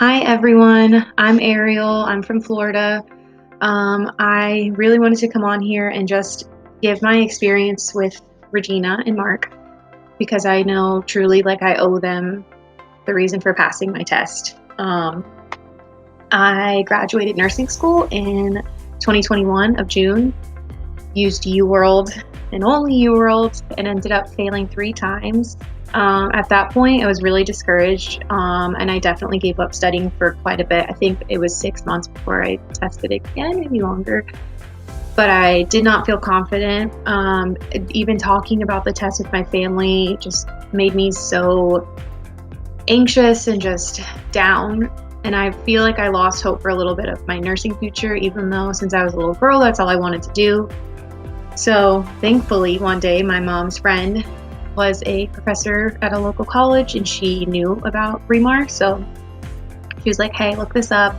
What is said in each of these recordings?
Hi everyone, I'm Ariel. I'm from Florida. I really wanted to come on here and just give my experience with Regina and Mark because I know truly like I owe them the reason for passing my test. I graduated nursing school in 2021 of June, used UWorld and only UWorld, and ended up failing 3 times. At that point, I was really discouraged, and I definitely gave up studying for quite a bit. I think it was 6 months before I tested again, maybe longer. But I did not feel confident. Even talking about the test with my family just made me so anxious and just down. And I feel like I lost hope for a little bit of my nursing future, even though since I was a little girl, that's all I wanted to do. So thankfully, one day, my mom's friend was a professor at a local college and she knew about REMAR. So she was like, hey, look this up,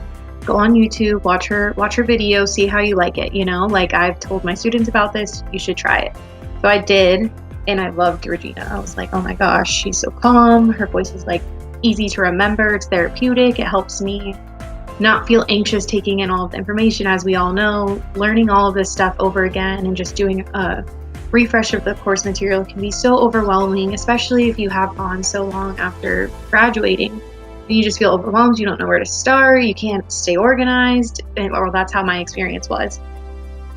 go on YouTube, watch her video, see how you like it. Like I've told my students about this, you should try it. So I did, and I loved Regina. I was like, oh my gosh, she's so calm. Her voice is like easy to remember. It's therapeutic. It helps me not feel anxious taking in all of the information. As we all know, learning all of this stuff over again and just doing a refresh of the course material can be so overwhelming, especially if you have gone so long after graduating. You just feel overwhelmed. You don't know where to start. You can't stay organized. Or that's how my experience was.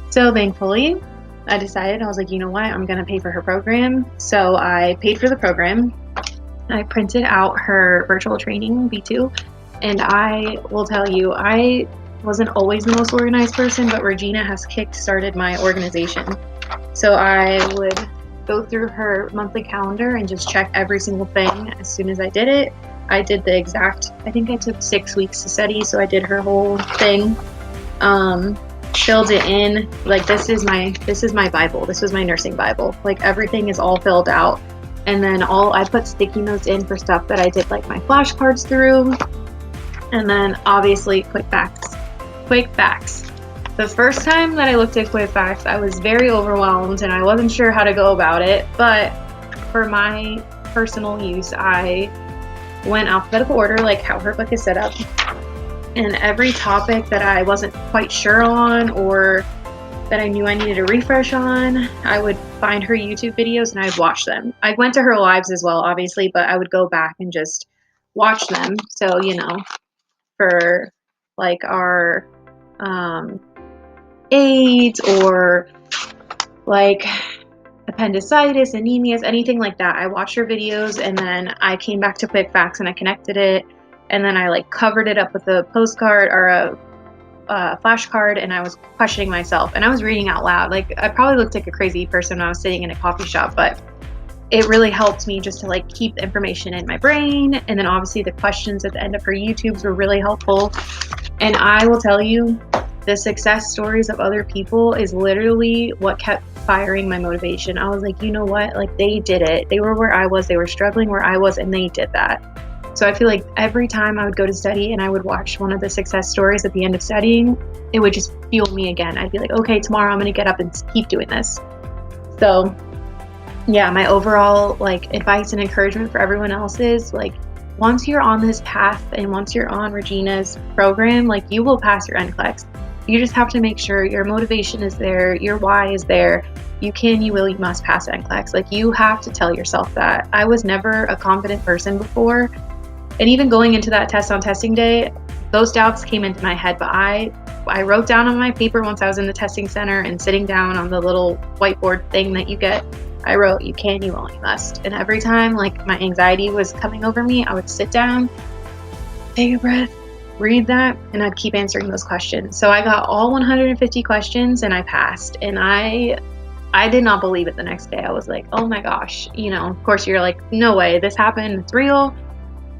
So thankfully, I decided, I was like, you know what? I'm going to pay for her program. So I paid for the program. I printed out her virtual training, V2. And I will tell you, I wasn't always the most organized person, but Regina has kick-started my organization. So I would go through her monthly calendar and just check every single thing as soon as I did it. I did the exact, I think I took 6 weeks to study, so I did her whole thing. Filled it in. Like this is my Bible. This was my nursing Bible. Like everything is all filled out. And then I put sticky notes in for stuff that I did like my flashcards through. And then obviously quick facts. The first time that I looked at quick facts, I was very overwhelmed and I wasn't sure how to go about it. But for my personal use, I went alphabetical order, like how her book is set up. And every topic that I wasn't quite sure on or that I knew I needed a refresh on, I would find her YouTube videos and I'd watch them. I went to her lives as well, obviously, but I would go back and just watch them. So, for like our AIDS or like appendicitis, anemias, anything like that. I watched her videos and then I came back to quick facts and I connected it and then I like covered it up with a postcard or a flashcard and I was questioning myself and I was reading out loud. Like I probably looked like a crazy person when I was sitting in a coffee shop, but it really helped me just to like keep the information in my brain. And then obviously the questions at the end of her YouTubes were really helpful. And I will tell you, the success stories of other people is literally what kept firing my motivation. I was like, you know what? Like they did it. They were where I was. They were struggling where I was and they did that. So I feel like every time I would go to study and I would watch one of the success stories at the end of studying, it would just fuel me again. I'd be like, okay, tomorrow I'm going to get up and keep doing this. So yeah, my overall like advice and encouragement for everyone else is like, once you're on this path and once you're on Regina's program, like you will pass your NCLEX. You just have to make sure your motivation is there, your why is there. You can, you will, you must pass NCLEX. Like you have to tell yourself that. I was never a confident person before. And even going into that test on testing day, those doubts came into my head, but I wrote down on my paper once I was in the testing center and sitting down on the little whiteboard thing that you get, I wrote, you can, you will, you must. And every time like my anxiety was coming over me, I would sit down, take a breath, read that, and I'd keep answering those questions. So I got all 150 questions and I passed. And I did not believe it the next day. I was like, oh my gosh, of course you're like, no way, this happened, it's real.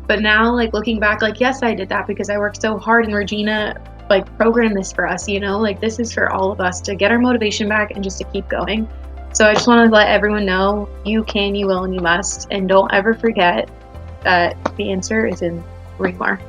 But now like looking back, like, yes, I did that because I worked so hard and Regina like programmed this for us, like this is for all of us to get our motivation back and just to keep going. So I just want to let everyone know you can, you will, and you must. And don't ever forget that the answer is in REMAR.